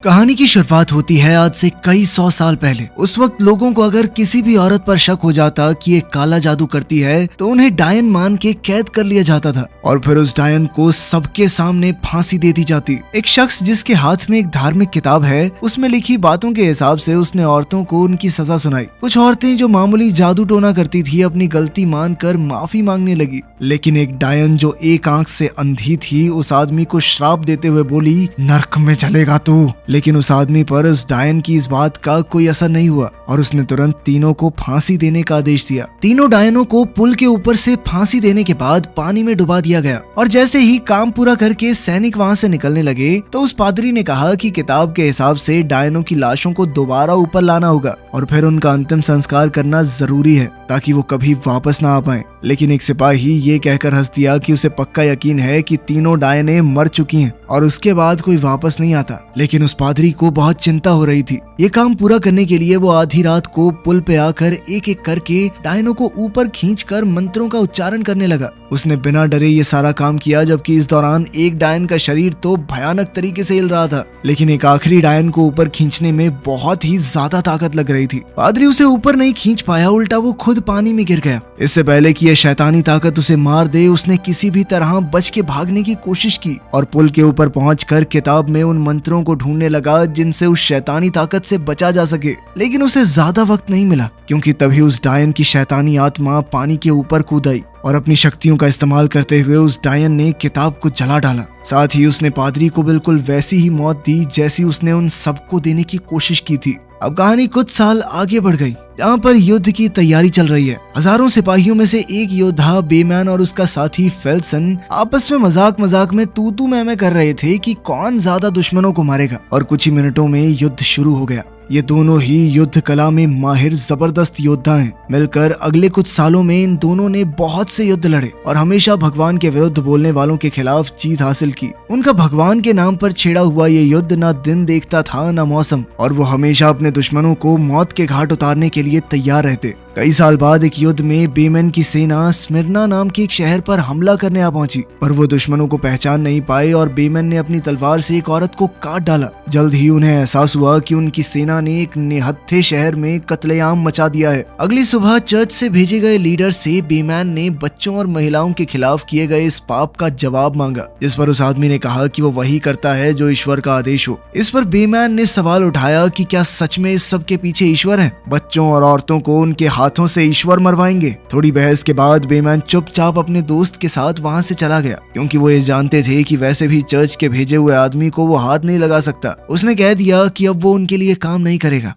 कहानी की शुरुआत होती है आज से कई 100 साल पहले। उस वक्त लोगों को अगर किसी भी औरत पर शक हो जाता कि ये काला जादू करती है तो उन्हें डायन मान के कैद कर लिया जाता था और फिर उस डायन को सबके सामने फांसी दे दी जाती। एक शख्स जिसके हाथ में एक धार्मिक किताब है, उसमें लिखी बातों के हिसाब से उसने औरतों को उनकी सजा सुनाई। कुछ औरतें जो मामूली जादू टोना करती थी अपनी गलती मानकर माफी मांगने लगी, लेकिन एक डायन जो एक आंख से अंधी थी उस आदमी को श्राप देते हुए बोली, नर्क में चलेगा तू। लेकिन उस आदमी पर उस डायन की इस बात का कोई असर नहीं हुआ और उसने तुरंत तीनों को फांसी देने का आदेश दिया। तीनों डायनों को पुल के ऊपर से फांसी देने के बाद पानी में डुबा दिया गया और जैसे ही काम पूरा करके सैनिक वहां से निकलने लगे तो उस पादरी ने कहा कि किताब के हिसाब से डायनों की लाशों को दोबारा ऊपर लाना होगा और फिर उनका अंतिम संस्कार करना जरूरी है ताकि वो कभी वापस ना आ पाए। लेकिन एक सिपाही ये कहकर हंस दिया कि उसे पक्का यकीन है कि तीनों डायनें मर चुकी हैं और उसके बाद कोई वापस नहीं आता। लेकिन उस पादरी को बहुत चिंता हो रही थी। ये काम पूरा करने के लिए वो आधी रात को पुल पे आकर एक एक करके डायनों को ऊपर खींचकर मंत्रों का उच्चारण करने लगा। उसने बिना डरे ये सारा काम किया, जबकि इस दौरान एक डायन का शरीर तो भयानक तरीके से हिल रहा था, लेकिन एक आखिरी डायन को ऊपर खींचने में बहुत ही ज्यादा ताकत लग रही थी। पादरी उसे ऊपर नहीं खींच पाया, उल्टा वो खुद पानी में गिर गया। इससे पहले कि यह शैतानी ताकत उसे मार दे, उसने किसी भी तरह बच के भागने की कोशिश की और पुल के ऊपर पहुंचकर किताब में उन मंत्रों को ढूंढने लगा जिनसे उस शैतानी ताकत से बचा जा सके। लेकिन उसे ज्यादा वक्त नहीं मिला, क्योंकि तभी उस डायन की शैतानी आत्मा पानी के ऊपर कूद आई और अपनी शक्तियों का इस्तेमाल करते हुए उस डायन ने किताब को जला डाला। साथ ही उसने पादरी को बिल्कुल वैसी ही मौत दी जैसी उसने उन सबको देने की कोशिश की थी। अब कहानी कुछ साल आगे बढ़ गई, जहाँ पर युद्ध की तैयारी चल रही है। हजारों सिपाहियों में से एक योद्धा बेमैन और उसका साथी फेल्सन आपस में मजाक में तू मैं कर रहे थे कि कौन ज्यादा दुश्मनों को मारेगा और कुछ ही मिनटों में युद्ध शुरू हो गया। ये दोनों ही युद्ध कला में माहिर जबरदस्त योद्धा हैं। मिलकर अगले कुछ सालों में इन दोनों ने बहुत से युद्ध लड़े और हमेशा भगवान के विरुद्ध बोलने वालों के खिलाफ जीत हासिल की। उनका भगवान के नाम पर छेड़ा हुआ ये युद्ध ना दिन देखता था ना मौसम, और वो हमेशा अपने दुश्मनों को मौत के घाट उतारने के लिए तैयार रहते। कई साल बाद एक युद्ध में बेमन की सेना स्मिर्ना नाम के एक शहर पर हमला करने आ पहुंची, पर वो दुश्मनों को पहचान नहीं पाए और बेमन ने अपनी तलवार से एक औरत को काट डाला। जल्द ही उन्हें एहसास हुआ कि उनकी सेना ने एक निहत्थे शहर में कत्लेआम मचा दिया है। अगली सुबह चर्च से भेजे गए लीडर से बेमन ने बच्चों और महिलाओं के खिलाफ किए गए इस पाप का जवाब मांगा, जिस पर उस आदमी ने कहा कि वो वही करता है जो ईश्वर का आदेश हो। इस पर बेमन ने सवाल उठाया कि क्या सच में इस सब के पीछे ईश्वर है? बच्चों और औरतों को उनके हाथों से ईश्वर मरवाएंगे? थोड़ी बहस के बाद बेमन चुपचाप अपने दोस्त के साथ वहां से चला गया, क्योंकि वो ये जानते थे कि वैसे भी चर्च के भेजे हुए आदमी को वो हाथ नहीं लगा सकता। उसने कह दिया कि अब वो उनके लिए काम नहीं करेगा।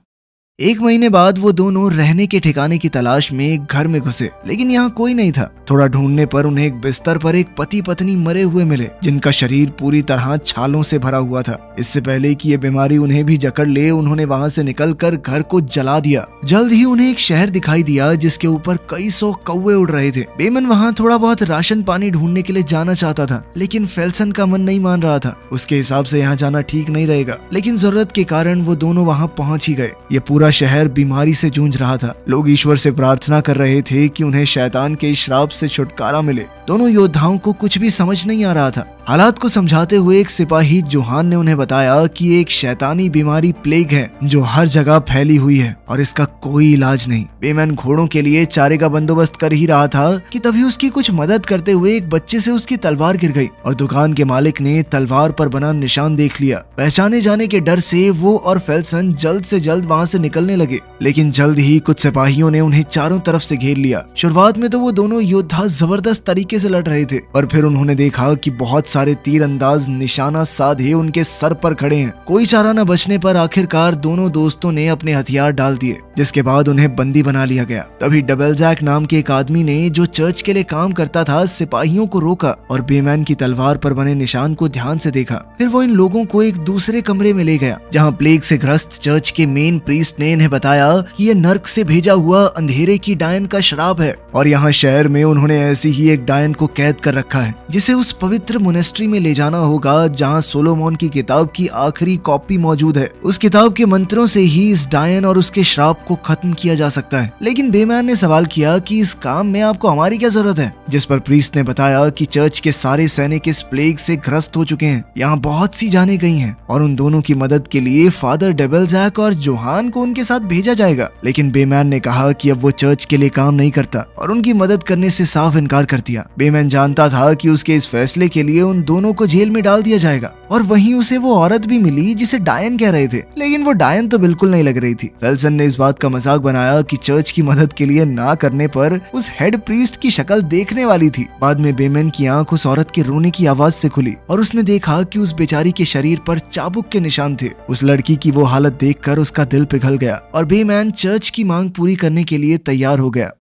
एक महीने बाद वो दोनों रहने के ठिकाने की तलाश में एक घर में घुसे, लेकिन यहाँ कोई नहीं था। थोड़ा ढूंढने पर उन्हें एक बिस्तर पर एक पति पत्नी मरे हुए मिले, जिनका शरीर पूरी तरह छालों से भरा हुआ था। इससे पहले कि ये बीमारी उन्हें भी जकड़ ले, उन्होंने वहां से निकलकर घर को जला दिया। जल्द ही उन्हें एक शहर दिखाई दिया जिसके ऊपर कई 100 कौवे उड़ रहे थे। बेमन वहाँ थोड़ा बहुत राशन पानी ढूंढने के लिए जाना चाहता था, लेकिन फेल्सन का मन नहीं मान रहा था। उसके हिसाब से यहाँ जाना ठीक नहीं रहेगा, लेकिन जरूरत के कारण वो दोनों वहाँ पहुंच ही गए। ये पूरा शहर बीमारी से जूझ रहा था। लोग ईश्वर से प्रार्थना कर रहे थे कि उन्हें शैतान के श्राप से छुटकारा मिले। दोनों योद्धाओं को कुछ भी समझ नहीं आ रहा था। हालात को समझाते हुए एक सिपाही जोहान ने उन्हें बताया कि एक शैतानी बीमारी प्लेग है जो हर जगह फैली हुई है और इसका कोई इलाज नहीं। बेमन घोड़ों के लिए चारे का बंदोबस्त कर ही रहा था कि तभी उसकी कुछ मदद करते हुए एक बच्चे से उसकी तलवार गिर गई और दुकान के मालिक ने तलवार पर बना निशान देख लिया। पहचाने जाने के डर से वो और फेल्सन जल्द से जल्द वहाँ से निकलने लगे, लेकिन जल्द ही कुछ सिपाहियों ने उन्हें चारों तरफ से घेर लिया। शुरुआत में तो वो दोनों योद्धा जबरदस्त तरीके से लड़ रहे थे, पर फिर उन्होंने देखा कि बहुत सारे तीर अंदाज निशाना साधे उनके सर पर खड़े हैं। कोई चारा न बचने पर आखिरकार दोनों दोस्तों ने अपने हथियार डाल दिए, जिसके बाद उन्हें बंदी बना लिया गया। तभी डबलजैक नाम के एक आदमी ने, जो चर्च के लिए काम करता था, सिपाहियों को रोका और बेमन की तलवार पर बने निशान को ध्यान से देखा। फिर वो इन लोगों को एक दूसरे कमरे में ले गया, जहाँ प्लेग से ग्रस्त चर्च के मेन प्रीस्ट ने इन्हें बताया कि ये नर्क से भेजा हुआ अंधेरे की डायन का श्राप है और यहाँ शहर में उन्होंने ऐसी ही एक डायन को कैद कर रखा है, जिसे उस पवित्र मोनेस्ट्री में ले जाना होगा जहाँ सोलोमन की किताब की आखिरी कॉपी मौजूद है। उस किताब के मंत्रों से ही इस डायन और उसके श्राप पाप को खत्म किया जा सकता है। लेकिन बेमैन ने सवाल किया कि इस काम में आपको हमारी क्या जरूरत है, जिस पर प्रीस्ट ने बताया कि चर्च के सारे सैनिक इस प्लेग से ग्रस्त हो चुके हैं, यहाँ बहुत सी जानें गई हैं और उन दोनों की मदद के लिए फादर डेबलजैक और जोहान को उनके साथ भेजा जाएगा। लेकिन बेमैन ने कहा कि अब वो चर्च के लिए काम नहीं करता और उनकी मदद करने से साफ इनकार कर दिया। बेमैन जानता था कि उसके इस फैसले के लिए उन दोनों को जेल में डाल दिया जाएगा और वहीं उसे वो औरत भी मिली जिसे डायन कह रहे थे, लेकिन वो डायन तो बिल्कुल नहीं लग रही थी। फेल्सन ने इस बात का मजाक बनाया कि चर्च की मदद के लिए ना करने पर उस हेड प्रीस्ट की शक्ल देखने वाली थी। बाद में बेमैन की आंख उस औरत के रोने की आवाज से खुली और उसने देखा कि उस बेचारी के शरीर पर चाबुक के निशान थे। उस लड़की की वो हालत देखकर उसका दिल पिघल गया और बेमैन चर्च की मांग पूरी करने के लिए तैयार हो गया।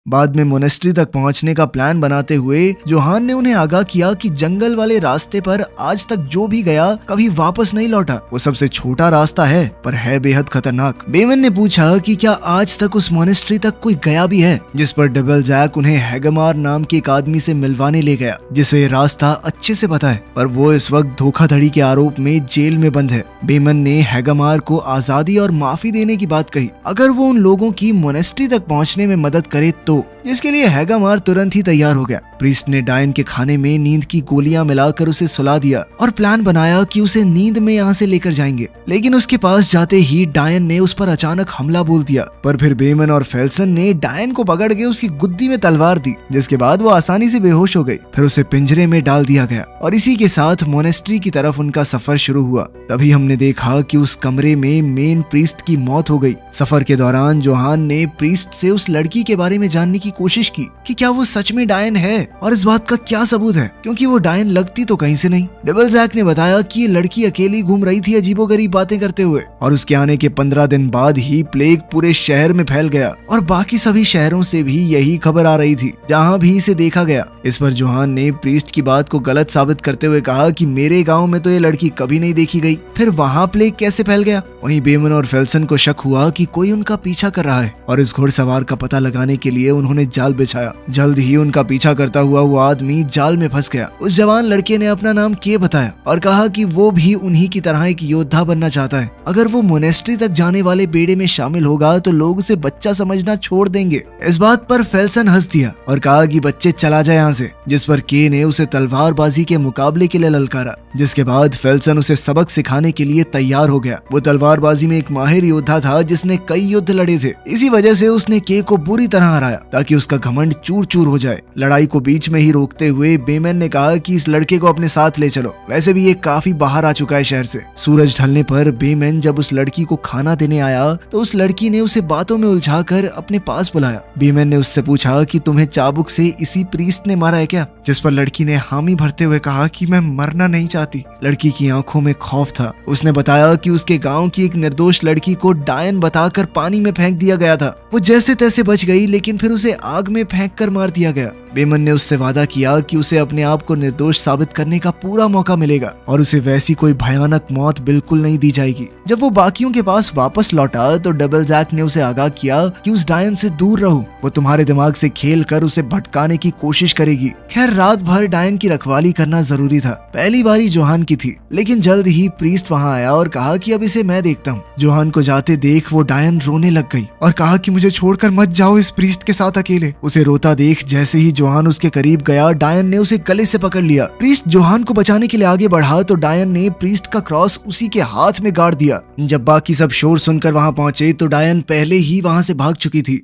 बाद में मोनेस्ट्री तक पहुंचने का प्लान बनाते हुए जोहान ने उन्हें आगाह किया कि जंगल वाले रास्ते पर आज तक जो भी गया कभी वापस नहीं लौटा। वो सबसे छोटा रास्ता है पर है बेहद खतरनाक। बेमैन ने पूछा कि क्या आज तक उस मोनेस्ट्री तक कोई गया भी है, जिस पर डेबलजैक उन्हें हैगमार नाम के एक आदमी से मिलवाने ले गया जिसे रास्ता अच्छे से पता है, पर वो इस वक्त धोखाधड़ी के आरोप में जेल में बंद है। बेमैन ने हैगमार को आजादी और माफी देने की बात कही अगर वो उन लोगों की मोनेस्ट्री तक पहुंचने में मदद करे तो, जिसके लिए हैगमार तुरंत ही तैयार हो गया। प्रीस्ट ने डायन के खाने में नींद की गोलियां मिलाकर उसे सुला दिया और प्लान बनाया कि उसे नींद में यहाँ से लेकर जाएंगे। लेकिन उसके पास जाते ही डायन ने उस पर अचानक हमला बोल दिया, पर फिर बेमैन और फेल्सन ने डायन को पकड़ के उसकी गुद्दी में तलवार दी, जिसके बाद वो आसानी से बेहोश हो गई। फिर उसे पिंजरे में डाल दिया गया और इसी के साथ मोनेस्ट्री की तरफ उनका सफर शुरू हुआ। तभी हमने देखा कि उस कमरे में मेन प्रीस्ट की मौत हो गई। सफर के दौरान जोहान ने प्रीस्ट से उस लड़की के बारे में जानने की कोशिश की कि क्या वो सच में डायन है और इस बात का क्या सबूत है, क्योंकि वो डायन लगती तो कहीं से नहीं। डेबलजैक ने बताया कि ये लड़की अकेली घूम रही थी अजीबोगरीब बातें करते हुए और उसके आने के 15 दिन बाद ही प्लेग पूरे शहर में फैल गया और बाकी सभी शहरों से भी यही खबर आ रही थी जहाँ भी इसे देखा गया। इस पर जोहान ने प्रीस्ट की बात को गलत साबित करते हुए कहा कि मेरे गाँव में तो ये लड़की कभी नहीं देखी गई, फिर वहाँ प्लेग कैसे फैल गया। वहीं बेमन और फेल्सन को शक हुआ कि कोई उनका पीछा कर रहा है और इस घुड़सवार का पता लगाने के लिए उन्होंने जाल बिछाया। जल्द ही उनका पीछा करता हुआ वो आदमी जाल में फंस गया। उस जवान लड़के ने अपना नाम के बताया और कहा कि वो भी उन्हीं की तरह एक योद्धा बनना चाहता है। अगर वो मोनेस्ट्री तक जाने वाले बेड़े में शामिल होगा तो लोग उसे बच्चा समझना छोड़ देंगे। इस बात पर फेल्सन हंस दिया और कहा कि बच्चे चला जाए यहाँ से, जिस पर के ने उसे तलवारबाजी के मुकाबले के लिए ललकारा, जिसके बाद फेल्सन उसे सबक सिखाने के लिए तैयार हो गया। वो तलवारबाजी में एक माहिर योद्धा था जिसने कई युद्ध लड़े थे। इसी वजह से उसने के को बुरी तरह हराया ताकि उसका घमंड चूर चूर हो जाए। लड़ाई को बीच में ही रोकते हुए बेमैन ने कहा कि इस लड़के को अपने साथ ले चलो, वैसे भी ये काफी बाहर आ चुका है शहर से। सूरज ढलने पर बेमैन जब उस लड़की को खाना देने आया तो उस लड़की ने उसे बातों में उलझाकर अपने पास बुलाया। बेमैन ने उससे पूछा कि तुम्हें चाबुक से इसी प्रीस्ट ने मारा है क्या, जिस पर लड़की ने हामी भरते हुए कहा कि मैं मरना नहीं चाहती। लड़की की आंखों में खौफ था। उसने बताया कि उसके गांव की एक निर्दोष लड़की को डायन बताकर पानी में फेंक दिया गया था। वो जैसे तैसे बच गई, लेकिन फिर उसे आग में फेंक कर मार दिया गया। बेमन ने उससे वादा किया कि उसे अपने आप को निर्दोष साबित करने का पूरा मौका मिलेगा और उसे वैसी कोई भयानक मौत बिल्कुल नहीं दी जाएगी। जब वो बाकियों के पास वापस लौटा तो डेबलजैक ने उसे आगाह किया कि उस डायन से दूर रहो, वो तुम्हारे दिमाग से खेल कर उसे भटकाने की कोशिश करेगी। खैर, रात भर डायन की रखवाली करना जरूरी था। पहली बारी जोहान की थी, लेकिन जल्द ही प्रीस्ट वहाँ आया और कहा कि अब इसे मैं देखता हूँ। जोहान को जाते देख वो डायन रोने लग गई और कहा कि मुझे छोड़कर मत जाओ इस प्रीस्ट के साथ अकेले। उसे रोता देख जैसे ही जोहान उसके करीब गया, डायन ने उसे गले से पकड़ लिया। प्रीस्ट जोहान को बचाने के लिए आगे बढ़ा तो डायन ने प्रीस्ट का क्रॉस उसी के हाथ में गाड़ दिया। जब बाकी सब शोर सुनकर वहां पहुंचे तो डायन पहले ही वहां से भाग चुकी थी।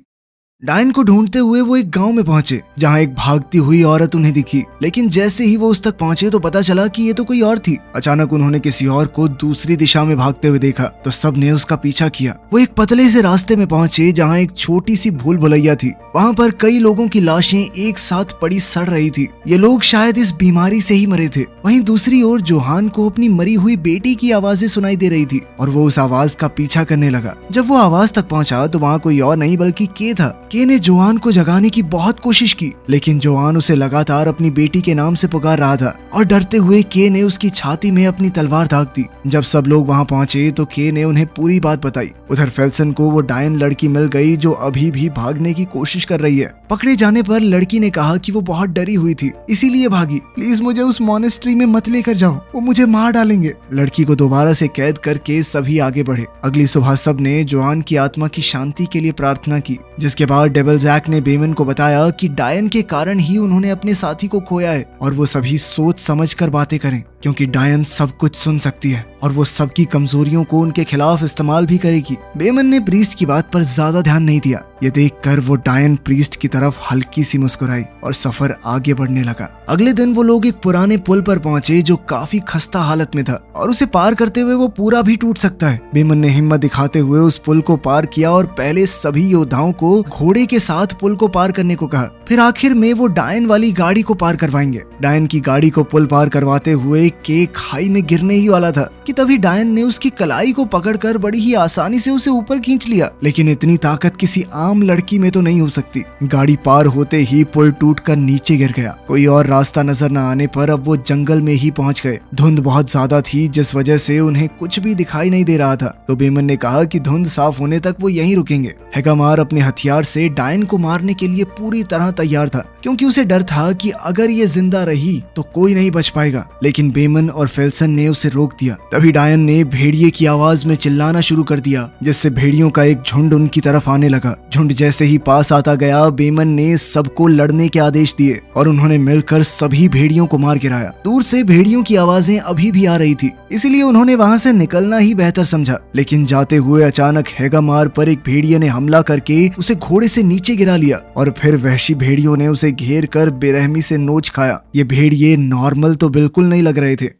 डायन को ढूंढते हुए वो एक गांव में पहुंचे जहां एक भागती हुई औरत उन्हें दिखी, लेकिन जैसे ही वो उस तक पहुंचे तो पता चला कि ये तो कोई और थी। अचानक उन्होंने किसी और को दूसरी दिशा में भागते हुए देखा तो सब ने उसका पीछा किया। वो एक पतले से रास्ते में पहुंचे जहां एक छोटी सी भूल भुलैया थी। वहां पर कई लोगों की लाशें एक साथ पड़ी सड़ रही थी। ये लोग शायद इस बीमारी से ही मरे थे। वहीं दूसरी ओर जोहान को अपनी मरी हुई बेटी की आवाजें सुनाई दे रही थी और वो उस आवाज का पीछा करने लगा। जब वो आवाज तक पहुंचा तो वहाँ कोई और नहीं बल्कि के था। के ने जोआन को जगाने की बहुत कोशिश की, लेकिन जोआन उसे लगातार अपनी बेटी के नाम से पुकार रहा था और डरते हुए के ने उसकी छाती में अपनी तलवार दाग दी। जब सब लोग वहां पहुंचे तो के ने उन्हें पूरी बात बताई। उधर फेल्सन को वो डायन लड़की मिल गई जो अभी भी भागने की कोशिश कर रही है। पकड़े जाने पर लड़की ने कहा कि वो बहुत डरी हुई थी इसीलिए भागी। प्लीज मुझे उस मॉनेस्ट्री में मत लेकर जाओ, वो मुझे मार डालेंगे। लड़की को दोबारा से कैद करके सभी आगे बढ़े। अगली सुबह सब ने जोआन की आत्मा की शांति के लिए प्रार्थना की, जिसके बाद डेविल जैक ने बेमन को बताया कि डायन के कारण ही उन्होंने अपने साथी को खोया है और वो सभी सोच समझ कर बातें करें, क्योंकि डायन सब कुछ सुन सकती है और वो सबकी कमजोरियों को उनके खिलाफ इस्तेमाल भी करेगी। बेमन ने प्रीस्ट की बात पर ज्यादा ध्यान नहीं दिया। ये देखकर वो डायन प्रीस्ट की तरफ हल्की सी मुस्कुराई और सफर आगे बढ़ने लगा। अगले दिन वो लोग एक पुराने पुल पर पहुंचे जो काफी खस्ता हालत में था और उसे पार करते हुए वो पूरा भी टूट सकता है। बेमन ने हिम्मत दिखाते हुए उस पुल को पार किया और पहले सभी योद्धाओं को घोड़े के साथ पुल को पार करने को कहा। फिर आखिर में वो डायन वाली गाड़ी को पार करवाएंगे। डायन की गाड़ी को पुल पार करवाते हुए के खाई में गिरने ही वाला था कि तभी डायन ने उसकी कलाई को पकड़कर बड़ी ही आसानी से उसे ऊपर खींच लिया। लेकिन इतनी ताकत किसी आम लड़की में तो नहीं हो सकती। गाड़ी पार होते ही पुल टूटकर नीचे गिर गया। कोई और रास्ता नजर न आने पर अब वो जंगल में ही पहुंच गए। धुंध बहुत ज्यादा थी जिस वजह से उन्हें कुछ भी दिखाई नहीं दे रहा था, तो बेमन ने कहा कि धुंध साफ होने तक वो यहीं रुकेंगे। हेगामार अपने हथियार से डायन को मारने के लिए पूरी तरह तैयार था, क्योंकि उसे डर था कि अगर ये जिंदा रही तो कोई नहीं बच पाएगा। लेकिन बेमन और फेल्सन ने उसे रोक दिया। तभी डायन ने भेड़िए की आवाज में चिल्लाना शुरू कर दिया, जिससे भेड़ियों का एक झुंड उनकी तरफ आने लगा। झुंड जैसे ही पास आता गया, बेमन ने सबको लड़ने के आदेश दिए और उन्होंने मिलकर सभी भेड़ियों को मार गिराया। दूर से भेड़ियों की आवाजें अभी भी आ रही थी, इसलिए उन्होंने वहां से निकलना ही बेहतर समझा। लेकिन जाते हुए अचानक हेगामार पर एक भेड़िए ने हमला करके उसे घोड़े से नीचे गिरा लिया और फिर वहशी भेड़ियों ने उसे घेर कर बेरहमी से नोच खाया। ये भेड़िए नॉर्मल तो बिल्कुल नहीं लग रहे थे।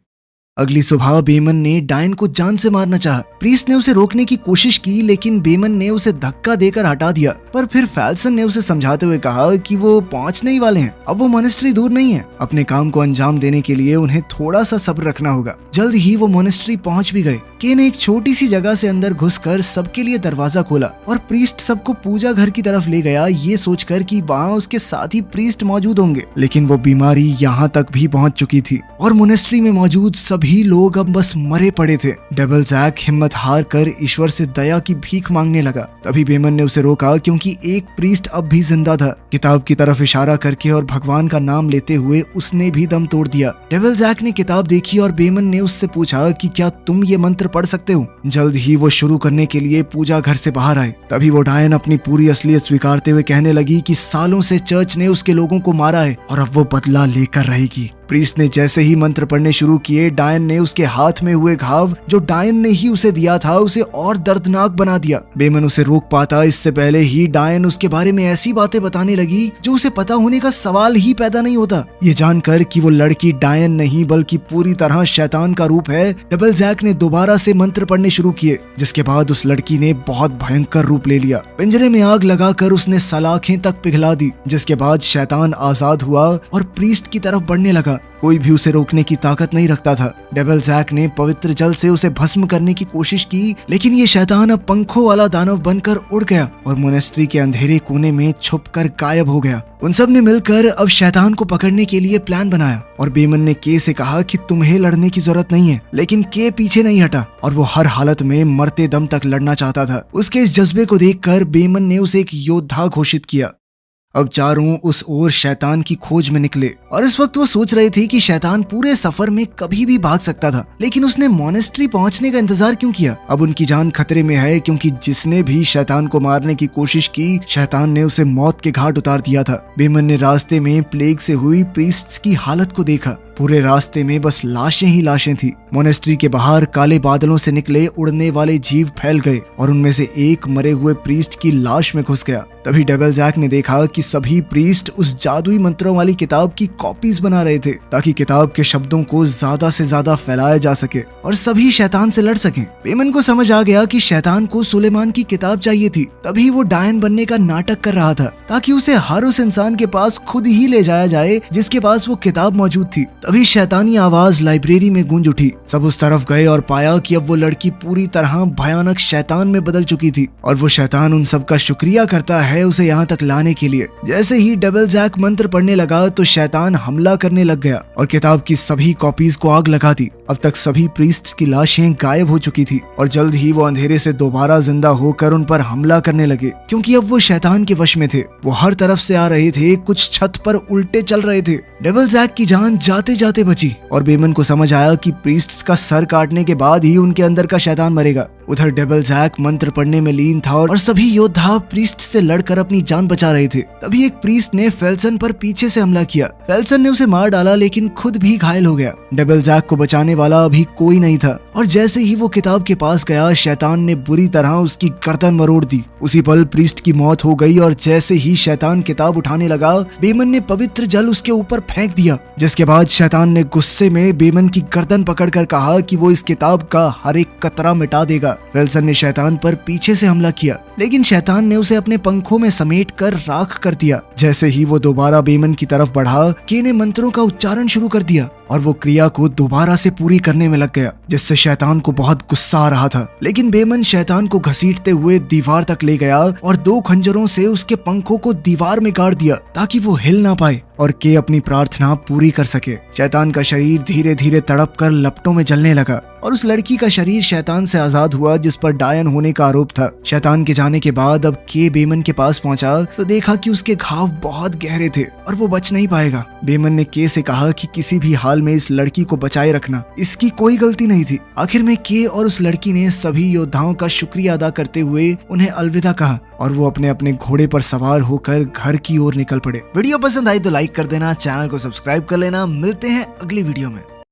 अगली सुबह बेमन ने डायन को जान से मारना चाहा। प्रीस्ट ने उसे रोकने की कोशिश की, लेकिन बेमन ने उसे धक्का देकर हटा दिया। पर फिर फेल्सन ने उसे समझाते हुए कहा कि वो पहुंचने ही वाले हैं, अब वो मॉनेस्ट्री दूर नहीं है। अपने काम को अंजाम देने के लिए उन्हें थोड़ा सा सब्र रखना होगा। जल्द ही वो मॉनेस्ट्री पहुंच भी गए। के ने एक छोटी सी जगह से अंदर घुसकर सबके लिए दरवाजा खोला और प्रीस्ट सबको पूजा घर की तरफ ले गया, ये सोचकर कि वहाँ उसके साथ ही प्रीस्ट मौजूद होंगे। लेकिन वो बीमारी यहाँ तक भी पहुँच चुकी थी और मॉनेस्ट्री में मौजूद सभी लोग अब बस मरे पड़े थे। डेविल जैक हिम्मत हार कर ईश्वर से दया की भीख मांगने लगा। तभी बेमन ने उसे रोका, क्योंकि एक प्रीस्ट अब भी जिंदा था। किताब की तरफ इशारा करके और भगवान का नाम लेते हुए उसने भी दम तोड़ दिया। डेविल जैक ने किताब देखी और बेमन ने उससे पूछा कि क्या तुम ये मंत्र पढ़ सकते हो। जल्द ही वो शुरू करने के लिए पूजा घर से बाहर आए। तभी वो डायन अपनी पूरी असलियत स्वीकारते हुए कहने लगी कि सालों से चर्च ने उसके लोगों को मारा है और अब वो बदला लेकर रहेगी। प्रीस्ट ने जैसे ही मंत्र पढ़ने शुरू किए, डायन ने उसके हाथ में हुए घाव जो डायन ने ही उसे दिया था उसे और दर्दनाक बना दिया। बेमन उसे रोक पाता इससे पहले ही डायन उसके बारे में ऐसी बातें बताने लगी जो उसे पता होने का सवाल ही पैदा नहीं होता। ये जानकर कि वो लड़की डायन नहीं बल्कि पूरी तरह शैतान का रूप है, डेविल जैक ने दोबारा से मंत्र पढ़ने शुरू किए, जिसके बाद उस लड़की ने बहुत भयंकर रूप ले लिया। पिंजरे में आग लगाकर उसने सलाखें तक पिघला दी, जिसके बाद शैतान आजाद हुआ और प्रीस्ट की तरफ बढ़ने लगा। कोई भी उसे रोकने की ताकत नहीं रखता था। डेविल जैक ने पवित्र जल से उसे भस्म करने की कोशिश की, लेकिन ये शैतान अब पंखों वाला दानव बनकर उड़ गया और मोनेस्ट्री के अंधेरे कोने में छुपकर गायब हो गया। उन सब ने मिलकर अब शैतान को पकड़ने के लिए प्लान बनाया और बेमन ने के से कहा कि तुम्हें लड़ने की जरूरत नहीं है। लेकिन के पीछे नहीं हटा और वो हर हालत में मरते दम तक लड़ना चाहता था। उसके इस जज्बे को देखकर बेमन ने उसे एक योद्धा घोषित किया। अब चारों उस ओर शैतान की खोज में निकले और इस वक्त वो सोच रहे थे कि शैतान पूरे सफर में कभी भी भाग सकता था, लेकिन उसने मॉनेस्ट्री पहुंचने का इंतजार क्यों किया। अब उनकी जान खतरे में है, क्योंकि जिसने भी शैतान को मारने की कोशिश की, शैतान ने उसे मौत के घाट उतार दिया था। बेमन ने रास्ते में प्लेग से हुई प्रीस्ट्स की हालत को देखा। पूरे रास्ते में बस लाशें ही लाशें थी। मोनेस्ट्री के बाहर काले बादलों से निकले उड़ने वाले जीव फैल गए और उनमें से एक मरे हुए प्रीस्ट की लाश में घुस गया। तभी डेविल जैक ने देखा कि सभी प्रीस्ट उस जादुई मंत्रों वाली किताब की कॉपीज बना रहे थे, ताकि किताब के शब्दों को ज्यादा से ज्यादा फैलाया जा सके और सभी शैतान से लड़ सकें। बेमन को समझ आ गया कि शैतान को सुलेमान की किताब चाहिए थी, तभी वो डायन बनने का नाटक कर रहा था, ताकि उसे हर उस इंसान के पास खुद ही ले जाया जाए जिसके पास वो किताब मौजूद थी। तभी शैतानी आवाज लाइब्रेरी में गूंज उठी। सब उस तरफ गए और पाया कि अब वो लड़की पूरी तरह भयानक शैतान में बदल चुकी थी और वो शैतान उन सब का शुक्रिया करता है उसे यहाँ तक लाने के लिए। जैसे ही डबल जैक मंत्र पढ़ने लगा तो शैतान हमला करने लग गया और किताब की सभी कॉपीज को आग लगा दी। अब तक सभी प्रीस्ट्स की लाशें गायब हो चुकी थी और जल्द ही वो अंधेरे से दोबारा जिंदा होकर उन पर हमला करने लगे, क्योंकि अब वो शैतान के वश में थे। वो हर तरफ से आ रहे थे, कुछ छत पर उल्टे चल रहे थे। डबल जैक की जान जाते जाते बची और बेमन को समझ आया कि प्रीस्ट्स का सर काटने के बाद ही उनके अंदर का शैतान मरेगा। उधर डबल जैक मंत्र पढ़ने में लीन था और सभी योद्धा प्रीस्ट से लड़कर अपनी जान बचा रहे थे। तभी एक प्रीस्ट ने फेल्सन पर पीछे से हमला किया। फेल्सन ने उसे मार डाला लेकिन खुद भी घायल हो गया। डबल जैक को बचाने वाला अभी कोई नहीं था और जैसे ही वो किताब के पास गया, शैतान ने बुरी तरह उसकी गर्दन मरोड़ दी। उसी पल प्रीस्ट की मौत हो गई और जैसे ही शैतान किताब उठाने लगा, बेमन ने पवित्र जल उसके ऊपर फेंक दिया, जिसके बाद शैतान ने गुस्से में बेमन की गर्दन पकड़कर कहा कि वो इस किताब का हर एक कतरा मिटा देगा। फेल्सन ने शैतान पर पीछे से हमला किया, लेकिन शैतान ने उसे अपने पंखों में समेट कर राख कर दिया। जैसे ही वो दोबारा बेमन की तरफ बढ़ा, के ने मंत्रों का उच्चारण शुरू कर दिया और वो क्रिया को दोबारा से पूरी करने में लग गया, जिससे शैतान को बहुत गुस्सा आ रहा था। लेकिन बेमन शैतान को घसीटते हुए दीवार तक ले गया और 2 खंजरों से उसके पंखों को दीवार में गाड़ दिया ताकि वो हिल ना पाए और के अपनी प्रार्थना पूरी कर सके। शैतान का शरीर धीरे धीरे तड़प कर लपटों में जलने लगा और उस लड़की का शरीर शैतान से आजाद हुआ जिस पर डायन होने का आरोप था। शैतान के जाने के बाद अब के बेमन के पास पहुंचा तो देखा कि उसके घाव बहुत गहरे थे और वो बच नहीं पाएगा। बेमन ने के से कहा कि किसी भी हाल में इस लड़की को बचाए रखना, इसकी कोई गलती नहीं थी। आखिर में के और उस लड़की ने सभी योद्धाओं का शुक्रिया अदा करते हुए उन्हें अलविदा कहा और वो अपने अपने घोड़े पर सवार होकर घर की ओर निकल पड़े। वीडियो पसंद आई तो लाइक कर देना, चैनल को सब्सक्राइब कर लेना। मिलते हैं अगली वीडियो में।